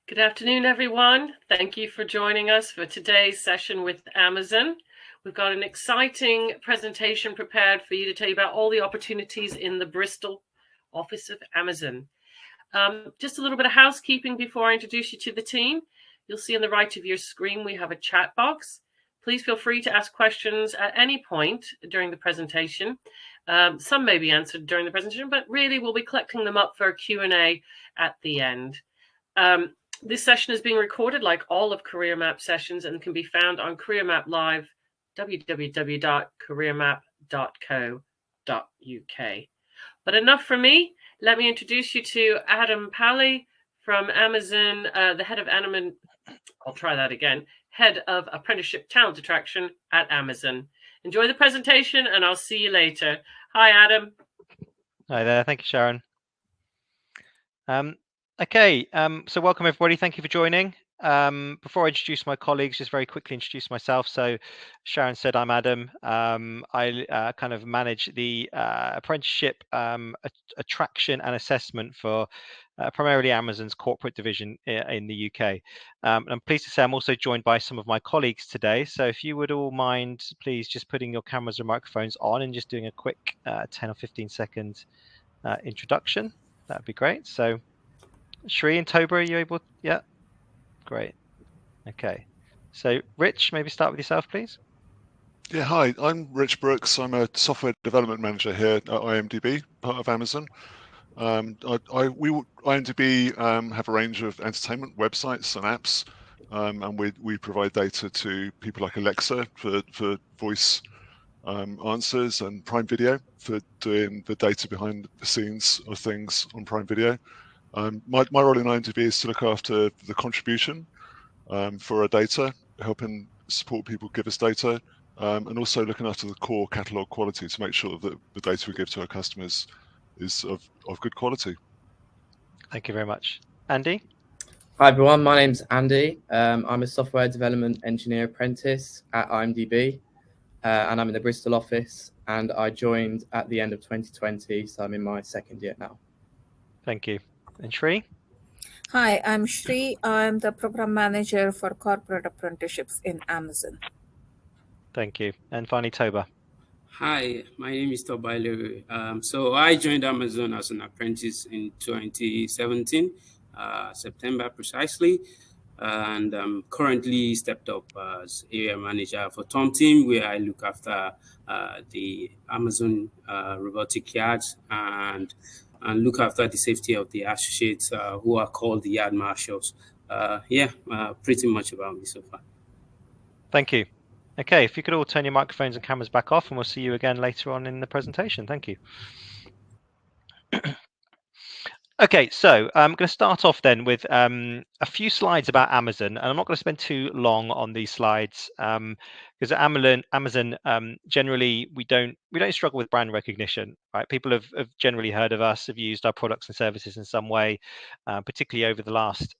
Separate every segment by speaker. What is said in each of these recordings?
Speaker 1: Good afternoon, everyone. Thank you for joining us for today's session with Amazon. We've got an exciting presentation prepared for you to tell you about all the opportunities in the Bristol office of Amazon. Just a little bit of housekeeping before I introduce you to the team. You'll see on the right of your screen, we have a chat box. Please feel free to ask questions at any point during the presentation. Some may be answered during the presentation, but really we'll be collecting them up for a Q&A at the end. This session is being recorded like all of CareerMap sessions and can be found on CareerMap Live, www.careermap.co.uk. But enough from me. Let me introduce you to Adam Pally from Amazon, the head of head of Apprenticeship Talent Attraction at Amazon. Enjoy the presentation and I'll see you later. Hi, Adam.
Speaker 2: Hi there. Thank you, Sharon. Okay, so welcome everybody. Thank you for joining. Before I introduce my colleagues, just very quickly introduce myself. So Sharon said I'm Adam. I kind of manage the apprenticeship attraction and assessment for primarily Amazon's corporate division in the UK. And I'm pleased to say I'm also joined by some of my colleagues today. So if you would all mind, please just putting your cameras and microphones on and just doing a quick 10 or 15 second introduction. That'd be great. So Shri and Toba, are you able? Yeah, great. Okay. So Rich, maybe start with yourself, please.
Speaker 3: Yeah, hi, I'm Rich Brooks. I'm a software development manager here at IMDb, part of Amazon. IMDb have a range of entertainment websites and apps, and we provide data to people like Alexa for voice answers and Prime Video for doing the data behind the scenes of things on Prime Video. My role in IMDb is to look after the contribution for our data, helping support people give us data, and also looking after the core catalog quality to make sure that the data we give to our customers is of good quality.
Speaker 2: Thank you very much. Andy?
Speaker 4: Hi everyone, my name's Andy. I'm a software development engineer apprentice at IMDb, and I'm in the Bristol office, and I joined at the end of 2020, so I'm in my second year now.
Speaker 2: Thank you. And Shri?
Speaker 5: Hi, I'm Shri. I'm the program manager for corporate apprenticeships in Amazon.
Speaker 2: Thank you. And finally, Toba.
Speaker 6: Hi, my name is Tobailo. So I joined Amazon as an apprentice in 2017, September precisely, and I'm currently stepped up as area manager for Tom Team, where I look after the Amazon robotic yards and look after the safety of the associates who are called the yard marshals. Pretty much about me so far.
Speaker 2: Thank you. Okay, if you could all turn your microphones and cameras back off, and we'll see you again later on in the presentation. Thank you. Okay, so I'm going to start off then with a few slides about Amazon, and I'm not going to spend too long on these slides because at Amazon generally we don't struggle with brand recognition, right? People have generally heard of us, have used our products and services in some way, particularly over the last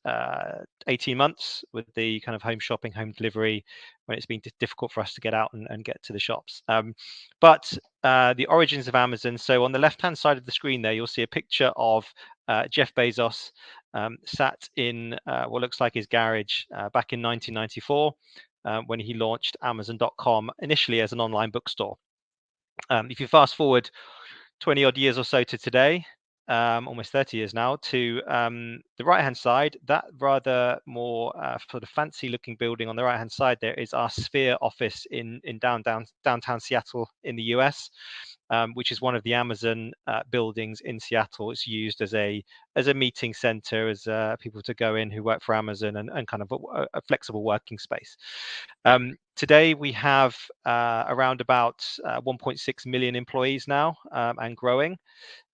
Speaker 2: 18 months with the kind of home shopping, home delivery, when it's been difficult for us to get out and get to the shops. But the origins of Amazon. So on the left-hand side of the screen there, you'll see a picture of Jeff Bezos sat in what looks like his garage back in 1994 when he launched Amazon.com initially as an online bookstore. If you fast forward 20 odd years or so to today, almost 30 years now, to the right hand side, that rather more sort of fancy looking building on the right hand side there is our Sphere office in downtown Seattle in the US, which is one of the Amazon buildings in Seattle. It's used as a meeting center, as people to go in who work for Amazon and kind of a flexible working space. Today we have around about 1.6 million employees now and growing.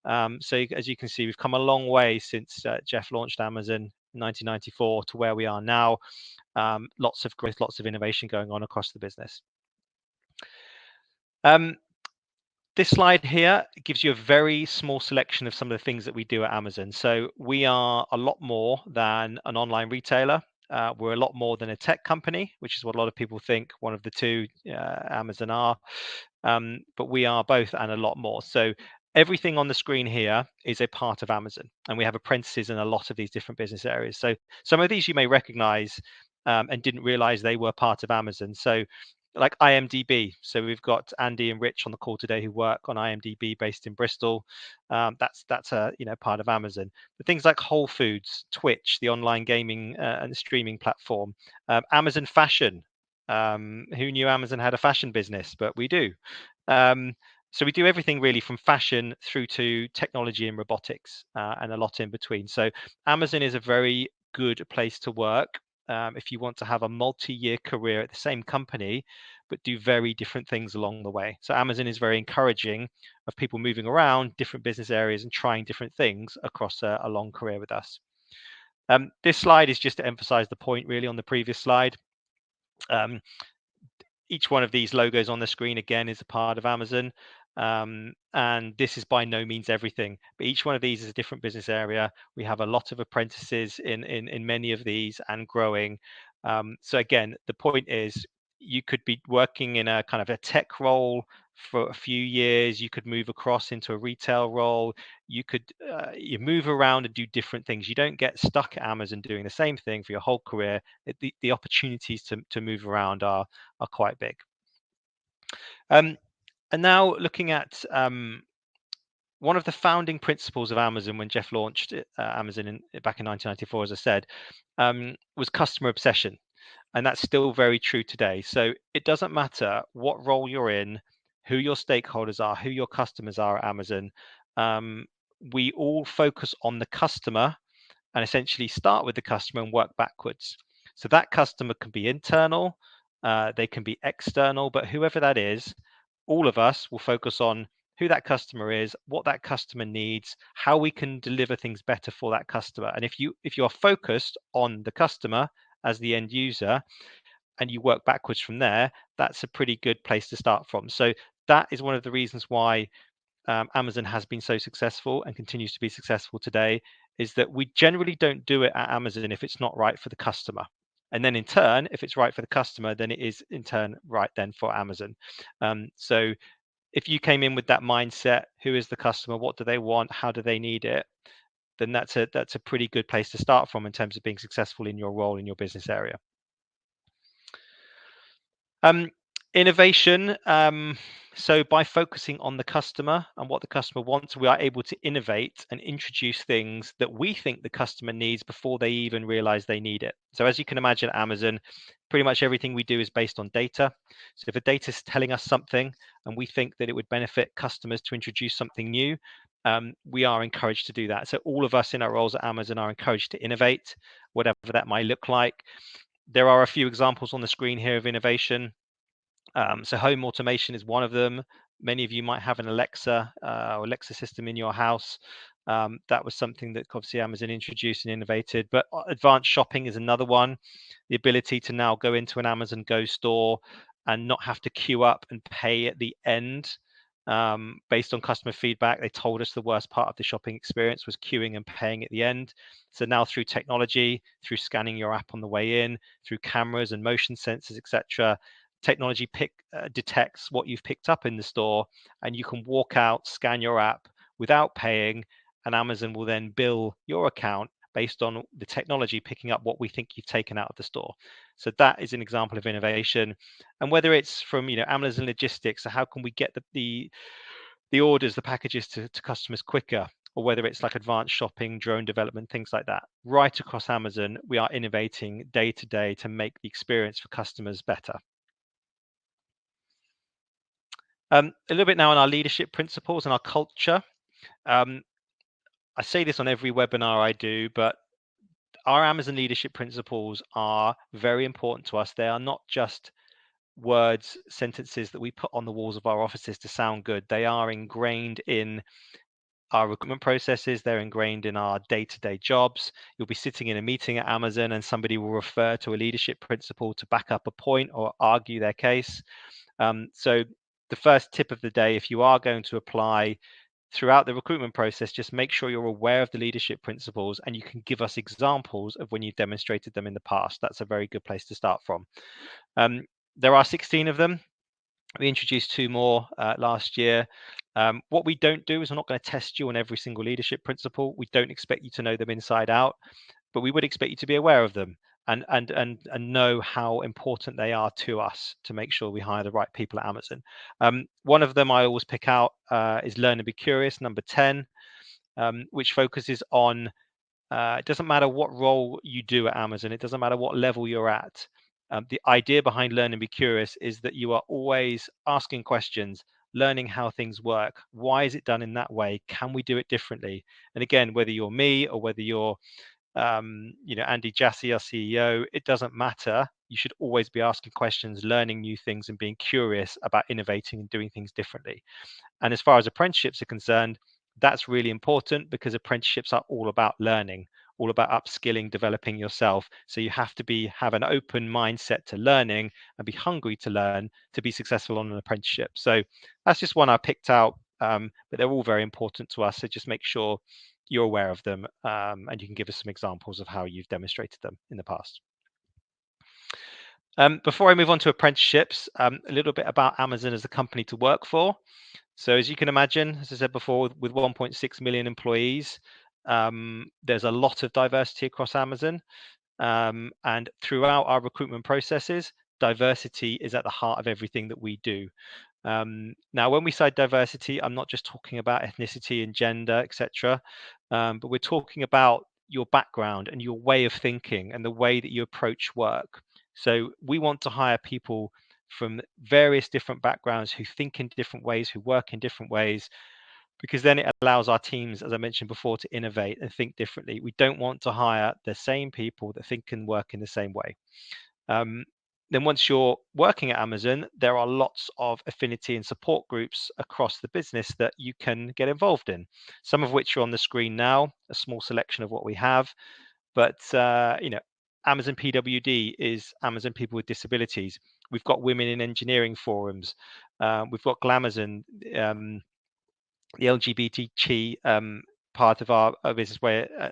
Speaker 2: So as you can see, we've come a long way since Jeff launched Amazon in 1994 to where we are now. Lots of growth, lots of innovation going on across the business. This slide here gives you a very small selection of some of the things that we do at Amazon. So we are a lot more than an online retailer. We're a lot more than a tech company, which is what a lot of people think one of the two Amazon are. But we are both and a lot more. So everything on the screen here is a part of Amazon, and we have apprentices in a lot of these different business areas. So some of these you may recognize and didn't realize they were part of Amazon. So like IMDb. So we've got Andy and Rich on the call today who work on IMDb based in Bristol. That's a part of Amazon. But things like Whole Foods, Twitch, the online gaming and streaming platform, Amazon Fashion. Who knew Amazon had a fashion business? But we do. So we do everything really from fashion through to technology and robotics and a lot in between. So Amazon is a very good place to work if you want to have a multi-year career at the same company, but do very different things along the way. So Amazon is very encouraging of people moving around different business areas and trying different things across a long career with us. This slide is just to emphasize the point really on the previous slide. Each one of these logos on the screen again is a part of Amazon. And this is by no means everything, but each one of these is a different business area. We have a lot of apprentices in many of these and growing. So again, the point is you could be working in a kind of a tech role for a few years. You could move across into a retail role. You could you move around and do different things. You don't get stuck at Amazon doing the same thing for your whole career. The opportunities to move around are quite big. And now looking at one of the founding principles of Amazon when Jeff launched Amazon back in 1994, as I said, was customer obsession. And that's still very true today. So it doesn't matter what role you're in, who your stakeholders are, who your customers are at Amazon. We all focus on the customer and essentially start with the customer and work backwards. So that customer can be internal, they can be external, but whoever that is, all of us will focus on who that customer is, what that customer needs, how we can deliver things better for that customer. And if you are focused on the customer as the end user and you work backwards from there, that's a pretty good place to start from. So that is one of the reasons why Amazon has been so successful and continues to be successful today, is that we generally don't do it at Amazon if it's not right for the customer. And then in turn, if it's right for the customer, then it is in turn right then for Amazon. So if you came in with that mindset, who is the customer, what do they want, how do they need it, then that's a pretty good place to start from in terms of being successful in your role in your business area. Innovation. So by focusing on the customer and what the customer wants, we are able to innovate and introduce things that we think the customer needs before they even realize they need it. So as you can imagine, Amazon, pretty much everything we do is based on data. So if a data is telling us something and we think that it would benefit customers to introduce something new, we are encouraged to do that. So all of us in our roles at Amazon are encouraged to innovate, whatever that might look like. There are a few examples on the screen here of innovation. So home automation is one of them. Many of you might have an Alexa or Alexa system in your house. That was something that obviously Amazon introduced and innovated. But advanced shopping is another one. The ability to now go into an Amazon Go store and not have to queue up and pay at the end. Based on customer feedback, they told us the worst part of the shopping experience was queuing and paying at the end. So now through technology, through scanning your app on the way in, through cameras and motion sensors, etc., technology detects what you've picked up in the store, and you can walk out, scan your app without paying, and Amazon will then bill your account based on the technology picking up what we think you've taken out of the store. So that is an example of innovation. And whether it's from Amazon logistics, so how can we get the orders, the packages to customers quicker, or whether it's like advanced shopping, drone development, things like that, right across Amazon, we are innovating day to day to make the experience for customers better. A little bit now on our leadership principles and our culture. I say this on every webinar I do, but our Amazon leadership principles are very important to us. They are not just words, sentences that we put on the walls of our offices to sound good. They are ingrained in our recruitment processes. They're ingrained in our day-to-day jobs. You'll be sitting in a meeting at Amazon and somebody will refer to a leadership principle to back up a point or argue their case. So the first tip of the day, if you are going to apply throughout the recruitment process, just make sure you're aware of the leadership principles and you can give us examples of when you've demonstrated them in the past. That's a very good place to start from. There are 16 of them. We introduced 2 more last year. What we don't do is we're not going to test you on every single leadership principle. We don't expect you to know them inside out, but we would expect you to be aware of them and know how important they are to us to make sure we hire the right people at Amazon. One of them I always pick out is Learn and Be Curious, number 10, which focuses on it doesn't matter what role you do at Amazon. It doesn't matter what level you're at. The idea behind Learn and Be Curious is that you are always asking questions, learning how things work. Why is it done in that way? Can we do it differently? And again, whether you're me or whether you're Andy Jassy, our CEO, it doesn't matter. You should always be asking questions, learning new things, and being curious about innovating and doing things differently. And as far as apprenticeships are concerned, that's really important because apprenticeships are all about learning, all about upskilling, developing yourself. So you have to have an open mindset to learning and be hungry to learn to be successful on an apprenticeship. So that's just one I picked out, but they're all very important to us. So just make sure you're aware of them, and you can give us some examples of how you've demonstrated them in the past. Before I move on to apprenticeships, a little bit about Amazon as a company to work for. So as you can imagine, as I said before, with 1.6 million employees, there's a lot of diversity across Amazon. And throughout our recruitment processes, diversity is at the heart of everything that we do. Now, when we say diversity, I'm not just talking about ethnicity and gender, etc., but we're talking about your background and your way of thinking and the way that you approach work. So we want to hire people from various different backgrounds who think in different ways, who work in different ways, because then it allows our teams, as I mentioned before, to innovate and think differently. We don't want to hire the same people that think and work in the same way. Then once you're working at Amazon, there are lots of affinity and support groups across the business that you can get involved in, some of which are on the screen now, a small selection of what we have. But, Amazon PWD is Amazon People with Disabilities. We've got Women in Engineering forums. We've got Glamazon, the LGBTQ part of our business, where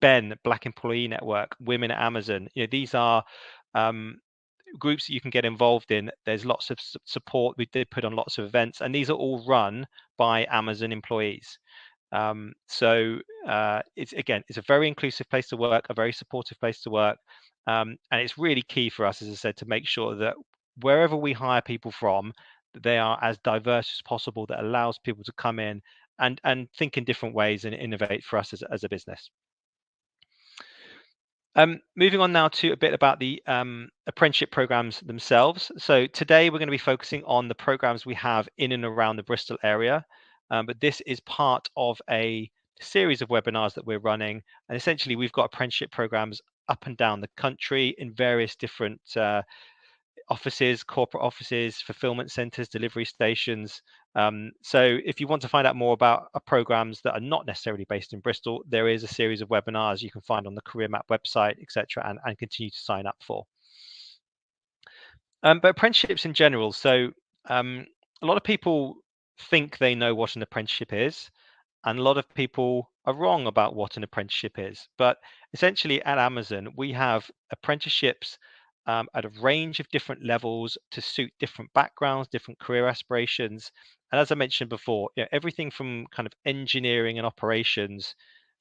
Speaker 2: Ben, Black Employee Network, Women at Amazon. These are groups that you can get involved in. There's lots of support. We did put on lots of events, and these are all run by Amazon employees. So it's a very inclusive place to work, a very supportive place to work, and it's really key for us, as I said, to make sure that wherever we hire people from, they are as diverse as possible. That allows people to come in and think in different ways and innovate for us as a business. Moving on now to a bit about the apprenticeship programs themselves. So today we're going to be focusing on the programs we have in and around the Bristol area, but this is part of a series of webinars that we're running, and essentially we've got apprenticeship programs up and down the country in various different offices, corporate offices, fulfillment centers, delivery stations. So if you want to find out more about programs that are not necessarily based in Bristol, there is a series of webinars you can find on the Career Map website, etc., and continue to sign up for. But apprenticeships in general. So a lot of people think they know what an apprenticeship is, and a lot of people are wrong about what an apprenticeship is. But essentially at Amazon, we have apprenticeships at a range of different levels to suit different backgrounds, different career aspirations. And as I mentioned before, everything from kind of engineering and operations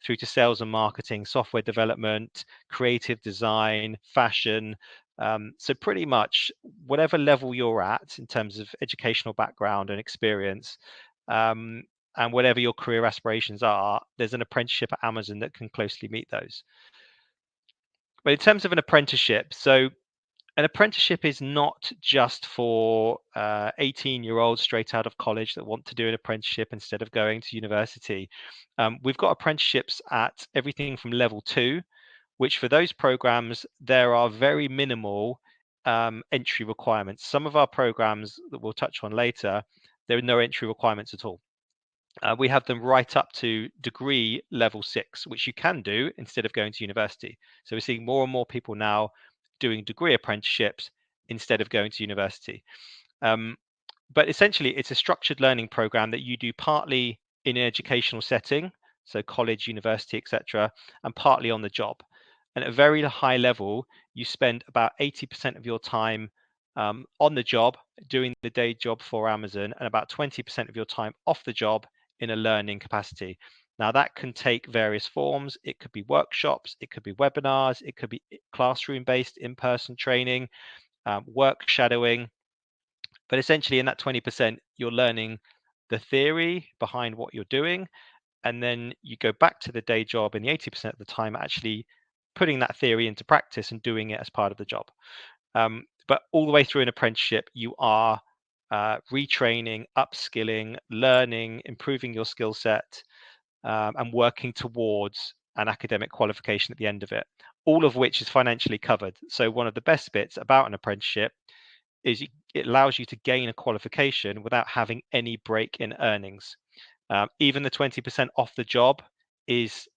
Speaker 2: through to sales and marketing, software development, creative design, fashion. So pretty much whatever level you're at in terms of educational background and experience, and whatever your career aspirations are, there's an apprenticeship at Amazon that can closely meet those. But in terms of an apprenticeship, so an apprenticeship is not just for 18-year-olds straight out of college that want to do an apprenticeship instead of going to university. We've got apprenticeships at everything from level 2, which for those programs, there are very minimal entry requirements. Some of our programs that we'll touch on later, there are no entry requirements at all. We have them right up to degree level 6, which you can do instead of going to university. So we're seeing more and more people now doing degree apprenticeships instead of going to university. But essentially, it's a structured learning program that you do partly in an educational setting, so college, university, etc., and partly on the job. And at a very high level, you spend about 80% of your time on the job, doing the day job for Amazon, and about 20% of your time off the job in a learning capacity. Now that can take various forms. It could be workshops, it could be webinars, it could be classroom-based in-person training, work shadowing. But essentially in that 20%, you're learning the theory behind what you're doing, and then you go back to the day job in the 80% of the time actually putting that theory into practice and doing it as part of the job. But all the way through an apprenticeship, you are retraining, upskilling, learning, improving your skill set, and working towards an academic qualification at the end of it, all of which is financially covered. So one of the best bits about an apprenticeship is it allows you to gain a qualification without having any break in earnings. Even the 20% off the job is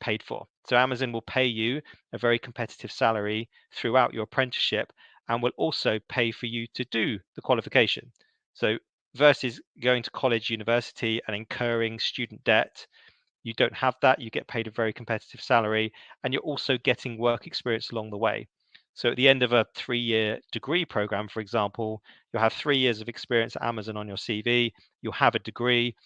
Speaker 2: paid for. So Amazon will pay you a very competitive salary throughout your apprenticeship and will also pay for you to do the qualification. So versus going to college, university and incurring student debt, you don't have that. You get paid a very competitive salary and you're also getting work experience along the way. So at the end of a 3-year degree program, for example, you'll have 3 years of experience at Amazon on your CV, you'll have a degree,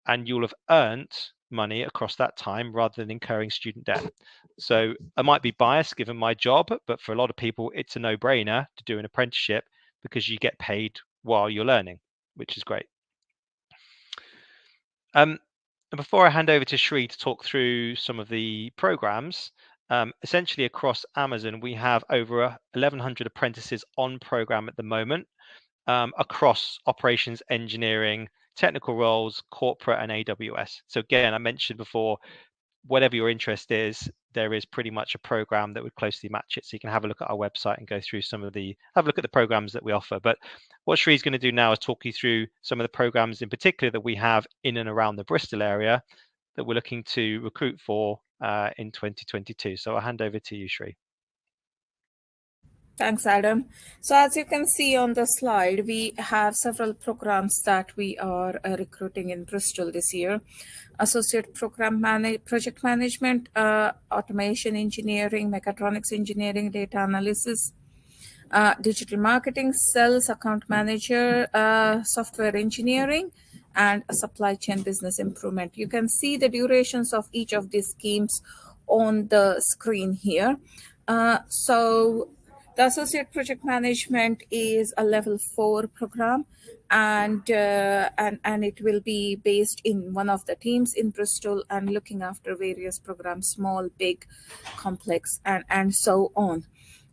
Speaker 2: and you'll have earned money across that time rather than incurring student debt. So I might be biased given my job, but for a lot of people, it's a no-brainer to do an apprenticeship because you get paid while you're learning, which is great. Before I hand over to Shri to talk through some of the programs, essentially across Amazon, we have over 1,100 apprentices on program at the moment across operations, engineering, technical roles, corporate and AWS. So again, I mentioned before, whatever your interest is, there is pretty much a program that would closely match it. So you can have a look at our website and go through have a look at the programs that we offer. But what Shri is going to do now is talk you through some of the programs in particular that we have in and around the Bristol area that we're looking to recruit for in 2022. So I'll hand over to you, Shri.
Speaker 5: Thanks, Adam. So as you can see on the slide, we have several programs that we are recruiting in Bristol this year. Associate Program Project Management, Automation Engineering, Mechatronics Engineering, Data Analysis, Digital Marketing, Sales, Account Manager, Software Engineering, and Supply Chain Business Improvement. You can see the durations of each of these schemes on the screen here. So the Associate Project Management is a level 4 program, and it will be based in one of the teams in Bristol and looking after various programs, small, big, complex, and so on.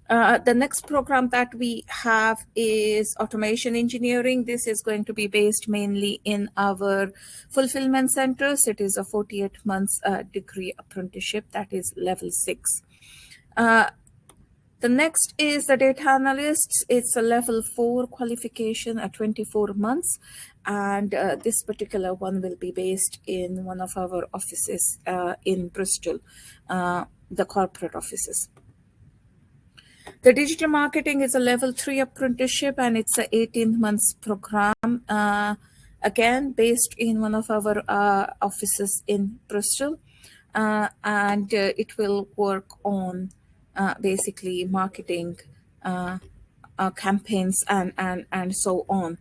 Speaker 5: The next program that we have is Automation Engineering. This is going to be based mainly in our fulfillment centers. It is a 48 months degree apprenticeship, that is level 6. The next is the Data Analysts. It's a level 4 qualification at 24 months. And this particular one will be based in one of our offices in Bristol, the corporate offices. The Digital Marketing is a level 3 apprenticeship and it's an 18 months program. Again, based in one of our offices in Bristol. And it will work on basically marketing campaigns and so on.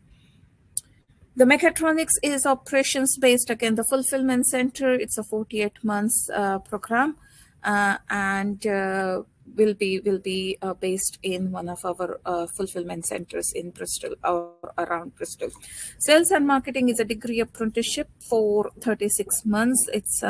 Speaker 5: The Mechatronics is operations based, again, the fulfillment center. It's a 48 months program and will be based in one of our fulfillment centers in Bristol or around Bristol. Sales and Marketing is a degree apprenticeship for 36 months. It's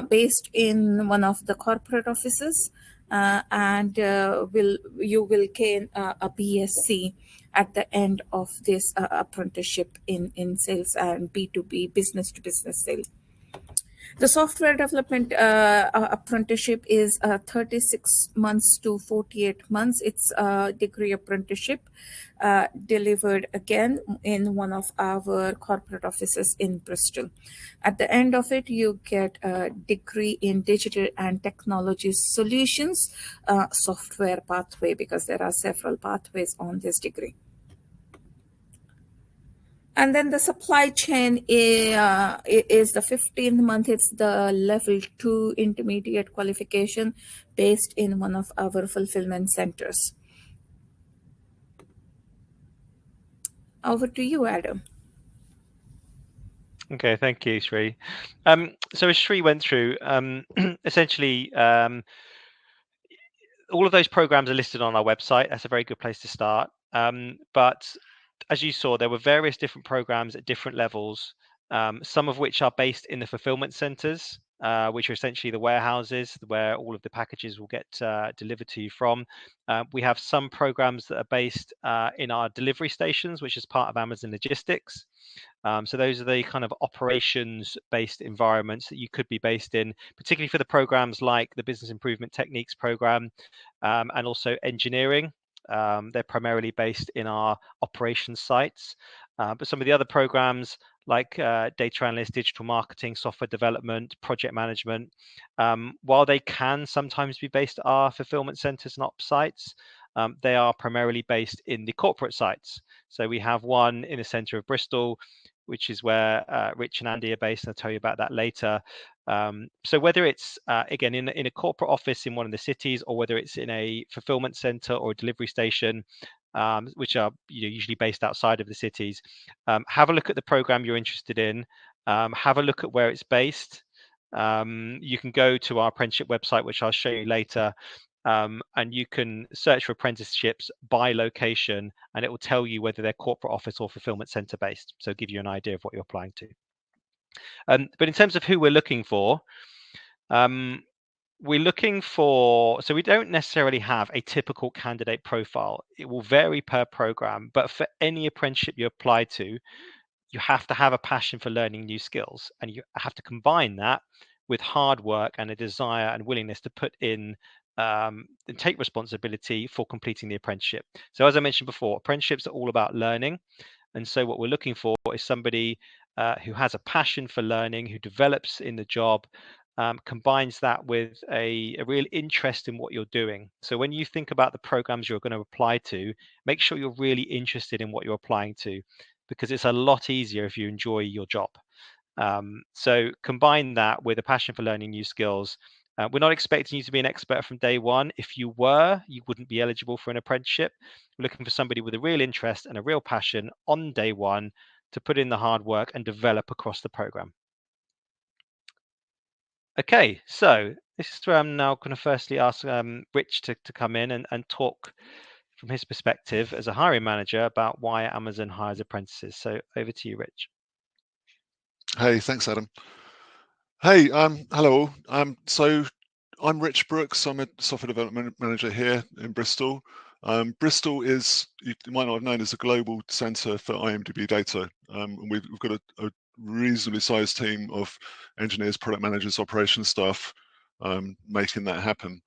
Speaker 5: based in one of the corporate offices. And you will gain a BSc at the end of this apprenticeship in sales and B2B, business to business sales. The software development apprenticeship is 36 months to 48 months. It's a degree apprenticeship delivered again in one of our corporate offices in Bristol. At the end of it, you get a degree in digital and technology solutions software pathway, because there are several pathways on this degree. And then the supply chain is the 15th month. It's the level 2 intermediate qualification based in one of our fulfillment centers. Over to you, Adam.
Speaker 2: Okay, thank you, Sri. So as Sri went through, essentially, all of those programs are listed on our website. That's a very good place to start. But as you saw, there were various different programs at different levels, some of which are based in the fulfillment centers, which are essentially the warehouses where all of the packages will get delivered to you from. We have some programs that are based in our delivery stations, which is part of Amazon Logistics. So those are the kind of operations-based environments that you could be based in, particularly for the programs like the Business Improvement Techniques program, and also engineering. They're primarily based in our operations sites, but some of the other programs like data analyst, digital marketing, software development, project management, while they can sometimes be based at our fulfillment centers and ops sites, they are primarily based in the corporate sites. So we have one in the center of Bristol, which is where Rich and Andy are based, and I'll tell you about that later. So whether it's, again, in a corporate office in one of the cities, or whether it's in a fulfillment center or a delivery station, which are usually based outside of the cities, have a look at the program you're interested in, have a look at where it's based. You can go to our apprenticeship website, which I'll show you later, and you can search for apprenticeships by location, and it will tell you whether they're corporate office or fulfillment center based. So give you an idea of what you're applying to. But in terms of who we're looking for, so we don't necessarily have a typical candidate profile. It will vary per program, but for any apprenticeship you apply to, you have to have a passion for learning new skills, and you have to combine that with hard work and a desire and willingness to put in and take responsibility for completing the apprenticeship. So as I mentioned before, apprenticeships are all about learning. And so what we're looking for is somebody who has a passion for learning, who develops in the job, combines that with a real interest in what you're doing. So when you think about the programs you're going to apply to, make sure you're really interested in what you're applying to, because it's a lot easier if you enjoy your job. So combine that with a passion for learning new skills. We're not expecting you to be an expert from day one. If you were, you wouldn't be eligible for an apprenticeship. We're looking for somebody with a real interest and a real passion on day one to put in the hard work and develop across the program. Okay, so this is where I'm now going to firstly ask Rich to come in and talk from his perspective as a hiring manager about why Amazon hires apprentices. So over to you, Rich.
Speaker 3: Hey, thanks, Adam. Hey, hello. So I'm Rich Brooks. I'm a software development manager here in Bristol. Bristol is, you might not have known, is a global centre for IMDb data. And we've got a reasonably sized team of engineers, product managers, operations staff making that happen.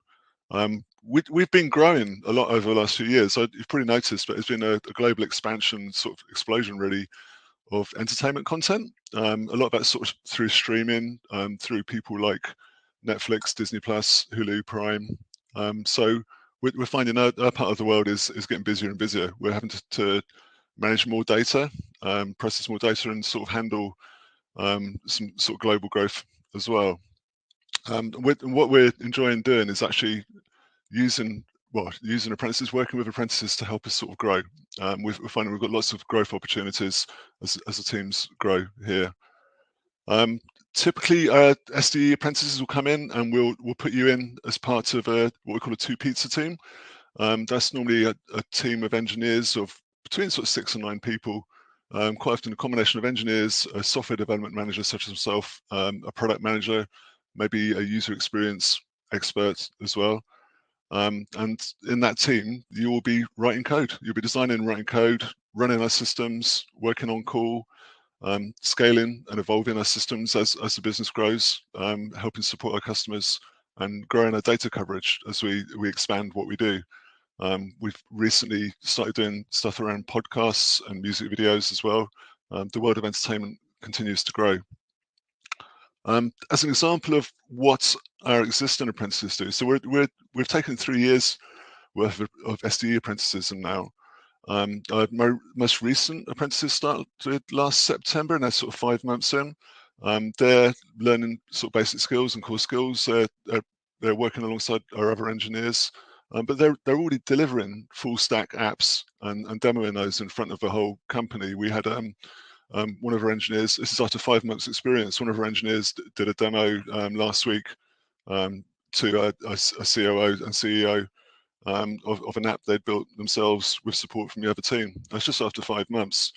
Speaker 3: We've been growing a lot over the last few years. You've probably noticed, but it's been a global expansion, sort of explosion, really, of entertainment content. A lot of that sort of through streaming, through people like Netflix, Disney Plus, Hulu, Prime. So we're finding our part of the world is getting busier and busier. We're having to manage more data, process more data, and sort of handle some sort of global growth as well. What we're enjoying doing is actually using apprentices, working with apprentices to help us sort of grow. We're finding we've got lots of growth opportunities as the teams grow here. Typically, SDE apprentices will come in, and we'll put you in as part of what we call a two-pizza team. That's normally a team of engineers of between sort of 6 and 9 people. Quite often a combination of engineers, a software development manager such as myself, a product manager, maybe a user experience expert as well. And in that team, you will be writing code. You'll be designing, writing code, running our systems, working on call, scaling and evolving our systems as the business grows, helping support our customers and growing our data coverage as we expand what we do. We've recently started doing stuff around podcasts and music videos as well. The world of entertainment continues to grow. As an example of what our existing apprentices do, so we've taken 3 years worth of SDE apprentices, and now our most recent apprentices started last September, and they're sort of 5 months in. They're learning sort of basic skills and core skills. They're working alongside our other engineers, but they're already delivering full stack apps and demoing those in front of the whole company. We had one of our engineers, this is after 5 months experience, one of our engineers did a demo last week to a COO and CEO of an app they'd built themselves with support from the other team. That's just after 5 months.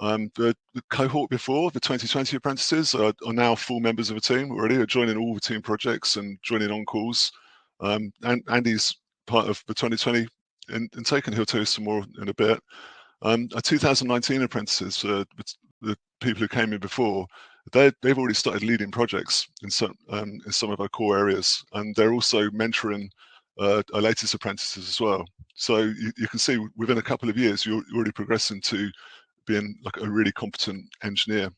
Speaker 3: The cohort before, the 2020 apprentices, are now full members of a team already, are joining all the team projects and joining on calls. And Andy's part of the 2020 intake, and he'll tell you some more in a bit. Our 2019 apprentices, the people who came in before, they've already started leading projects in some of our core areas, and they're also mentoring our latest apprentices as well. So you can see within a couple of years, you're already progressing to being like a really competent engineer.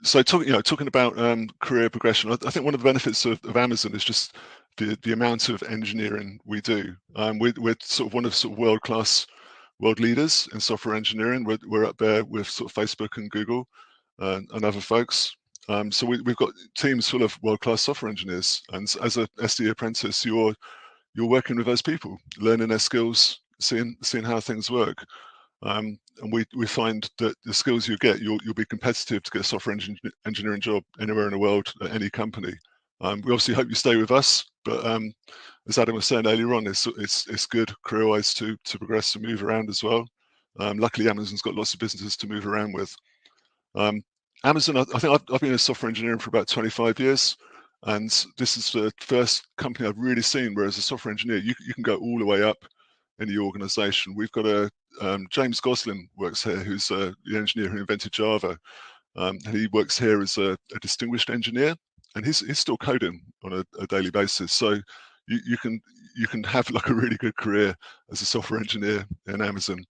Speaker 3: So talking about career progression, I think one of the benefits of Amazon is just the amount of engineering we do. We're sort of one of world-class world leaders in software engineering. We're up there with sort of Facebook and Google and other folks. So we've got teams full of world-class software engineers, and as a SD apprentice, you're working with those people, learning their skills, seeing how things work. And we find that the skills you get, you'll be competitive to get a software engineering job anywhere in the world at any company. We obviously hope you stay with us, but as Adam was saying earlier on, it's good career-wise to progress and move around as well. Luckily, Amazon's got lots of businesses to move around with. Amazon, I think I've been in software engineering for about 25 years, and this is the first company I've really seen where as a software engineer, you can go all the way up in the organization. We've got James Goslin works here, who's the engineer who invented Java. And he works here as a distinguished engineer, and he's still coding on a daily basis. So you can have like a really good career as a software engineer in Amazon.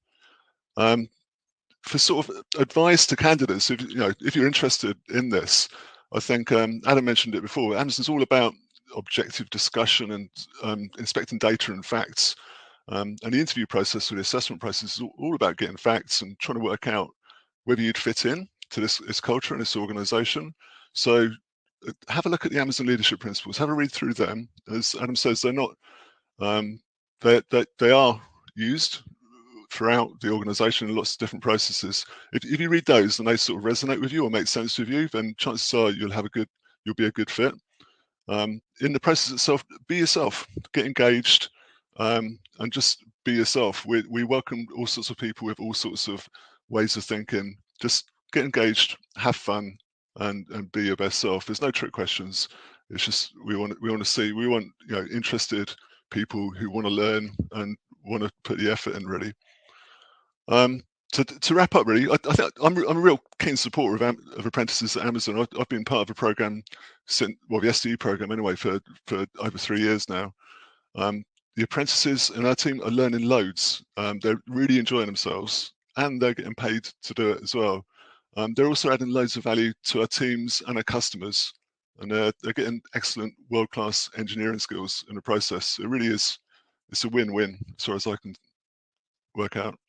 Speaker 3: For sort of advice to candidates, if you're interested in this, I think Adam mentioned it before. Amazon's all about objective discussion and inspecting data and facts. And the interview process or the assessment process is all about getting facts and trying to work out whether you'd fit in to this culture and this organization. So have a look at the Amazon leadership principles, have a read through them. As Adam says, they're not, they are used throughout the organization in lots of different processes. If you read those and they sort of resonate with you or make sense with you, then chances are you'll be a good fit. In the process itself, be yourself, get engaged, and just be yourself. We welcome all sorts of people with all sorts of ways of thinking. Just get engaged, have fun, and be your best self. There's no trick questions. It's just we want interested people who want to learn and want to put the effort in, really. To wrap up, really, I think I'm a real keen supporter of apprentices at Amazon. I've been part of a program since, well, the SDE program anyway, for over 3 years now. The apprentices in our team are learning loads. They're really enjoying themselves, and they're getting paid to do it as well. They're also adding loads of value to our teams and our customers, and they're getting excellent world-class engineering skills in the process. It really is, it's a win-win as far as I can work out.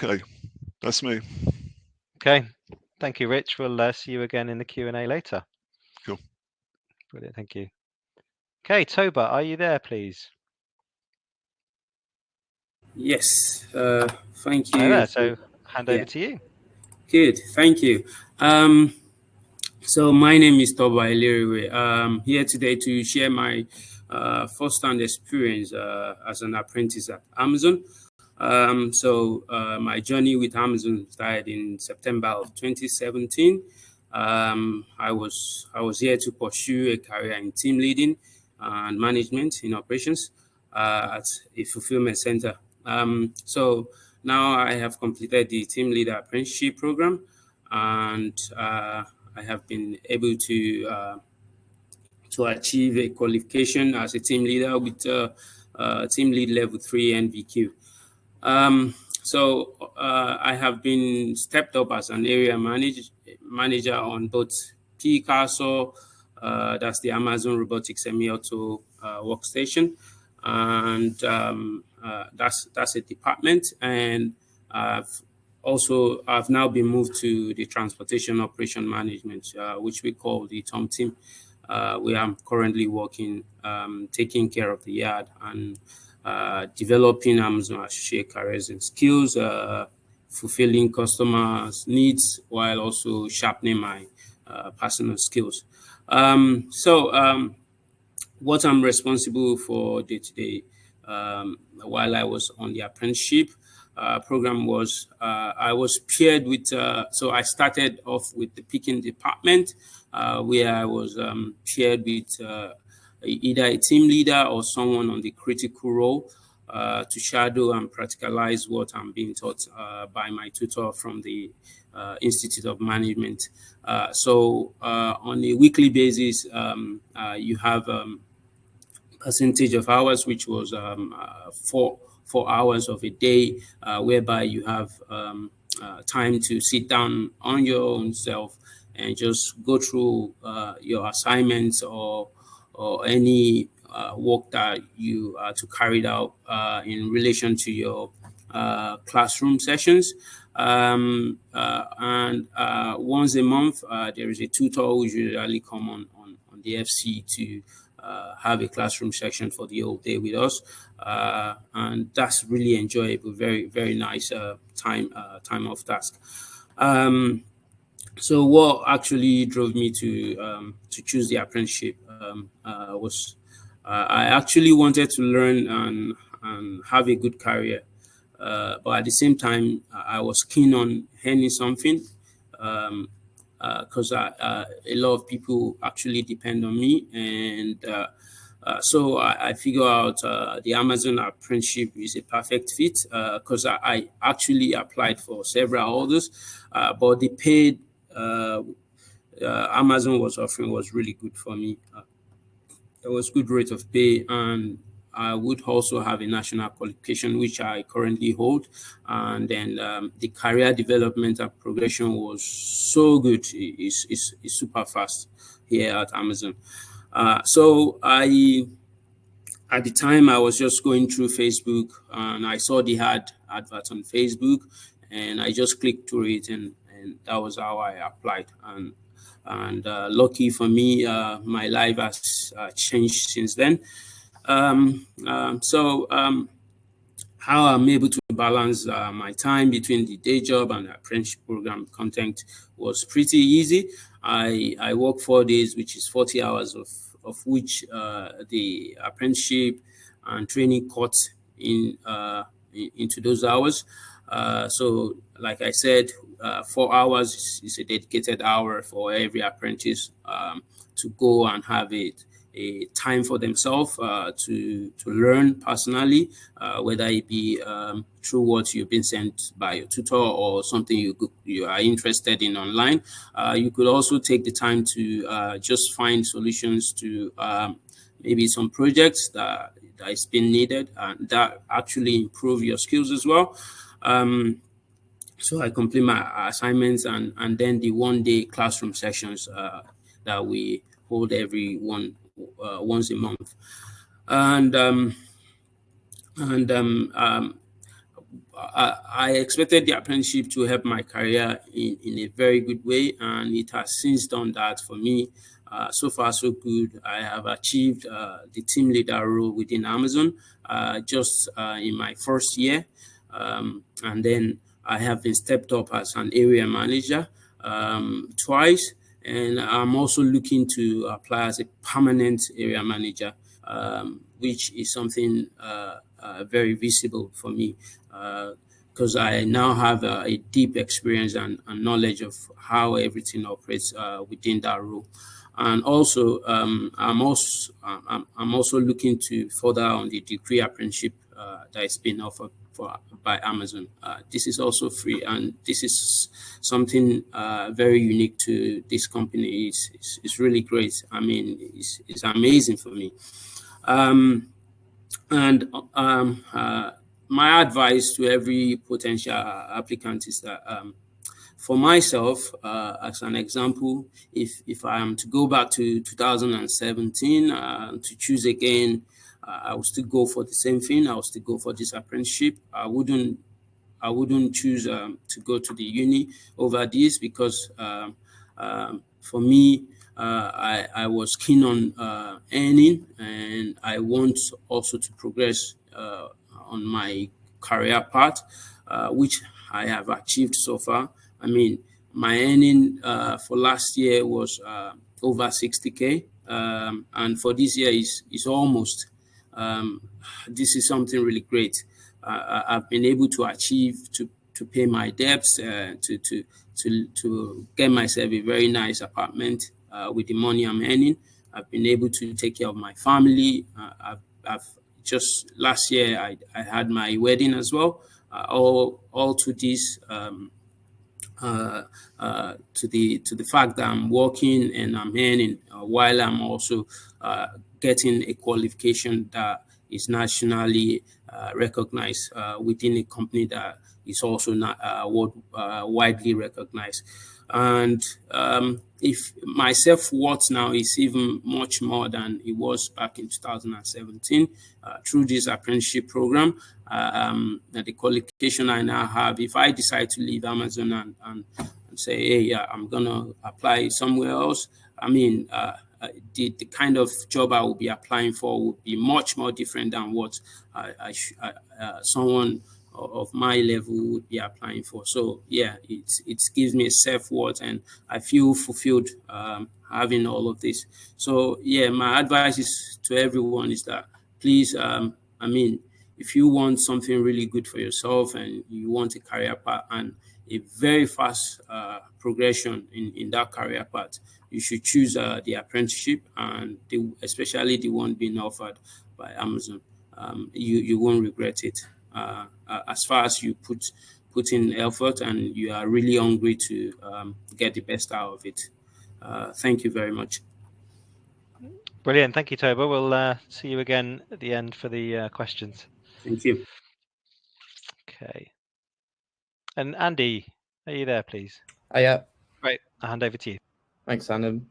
Speaker 3: Okay, that's me.
Speaker 2: Okay, thank you, Rich. We'll see you again in the Q&A later.
Speaker 3: Cool.
Speaker 2: Brilliant, thank you. Okay, Toba, are you there, please?
Speaker 6: Yes, thank you.
Speaker 2: Hi there, so hand over to you.
Speaker 6: Good, thank you. So my name is Toba Iliriwe. I'm here today to share my first-hand experience as an apprentice at Amazon. My journey with Amazon started in September of 2017. I was here to pursue a career in team leading and management in operations at a fulfillment center. So now I have completed the team leader apprenticeship program, and I have been able to achieve a qualification as a team leader with team lead level 3 NVQ. I have been stepped up as an area manager on both PCASO, that's the Amazon Robotics Semi-Auto workstation, and that's a department. And I've now been moved to the transportation operation management, which we call the TOM team. where I'm currently working, taking care of the yard and developing Amazon associate careers and skills, fulfilling customers' needs while also sharpening my personal skills. What I'm responsible for day to day while I was on the apprenticeship program was I was paired with, so I started off with the picking department where I was paired with either a team leader or someone on the critical role to shadow and practicalize what I'm being taught by my tutor from the Institute of Management. On a weekly basis, you have percentage of hours, which was 4 hours of a day, whereby you have time to sit down on your own self and just go through your assignments or any work that you are to carry out in relation to your classroom sessions. Once a month, there is a tutor who usually come on the FC to have a classroom section for the whole day with us, and that's really enjoyable. Very, very nice time off task. So what actually drove me to choose the apprenticeship was I actually wanted to learn and have a good career, but at the same time I was keen on earning something. Because a lot of people actually depend on me, and so I figure out the Amazon apprenticeship is a perfect fit because I actually applied for several others, but the paid Amazon was offering was really good for me. There was good rate of pay, and I would also have a national qualification, which I currently hold. And then the career development and progression was so good. It's super fast here at Amazon. So at the time, I was just going through Facebook and I saw the advert on Facebook, and I just clicked through it, and that was how I applied. And lucky for me, my life has changed since then. How I'm able to balance my time between the day job and the apprenticeship program content was pretty easy. I work 4 days, which is 40 hours of which the apprenticeship and training cuts into those hours. So like I said, 4 hours is a dedicated hour for every apprentice to go and have a time for themselves to learn personally, whether it be through what you've been sent by your tutor or something you are interested in online. You could also take the time to just find solutions to maybe some projects that is being needed, and that actually improve your skills as well. So I complete my assignments and then the 1-day classroom sessions that we hold once a month. I expected the apprenticeship to help my career in a very good way, and it has since done that for me. So far, so good. I have achieved the team leader role within Amazon just in my first year. And then I have been stepped up as an area manager twice. And I'm also looking to apply as a permanent area manager, which is something very visible for me because I now have a deep experience and knowledge of how everything operates within that role. And also, I'm also looking to further on the degree apprenticeship that is being offered by Amazon. This is also free, and this is something very unique to this company. It's really great. I mean, it's amazing for me. My advice to every potential applicant is that for myself, as an example, if I am to go back to 2017 to choose again, I would still go for the same thing. I would still go for this apprenticeship. I wouldn't choose to go to the uni over this because for me, I was keen on earning, and I want also to progress on my career path, which I have achieved so far. I mean, my earning for last year was over 60K, and for this year is almost. This is something really great. I've been able to achieve to pay my debts, to get myself a very nice apartment with the money I'm earning. I've been able to take care of my family. I've just last year I had my wedding as well. All to this. To the fact that I'm working and I'm earning while I'm also getting a qualification that is nationally recognized within a company that is also not widely recognized. And if my self-worth now is even much more than it was back in 2017 through this apprenticeship program, the qualification I now have, if I decide to leave Amazon and say, hey, yeah, I'm going to apply somewhere else, I mean, the kind of job I will be applying for would be much more different than what someone of my level would be applying for. So yeah, it gives me a self-worth, and I feel fulfilled having all of this. So yeah, my advice is to everyone is that please, I mean, if you want something really good for yourself and you want a career path and a very fast progression in that career path, you should choose the apprenticeship, and especially the one being offered by Amazon. You won't regret it. As far as you put in effort and you are really hungry to get the best out of it. Thank you very much.
Speaker 2: Brilliant. Thank you, Toba. We'll see you again at the end for the questions.
Speaker 6: Thank you.
Speaker 2: Okay. And Andy, are you there, please?
Speaker 4: Yeah.
Speaker 2: Great. I'll hand over to you.
Speaker 4: Thanks, Adam.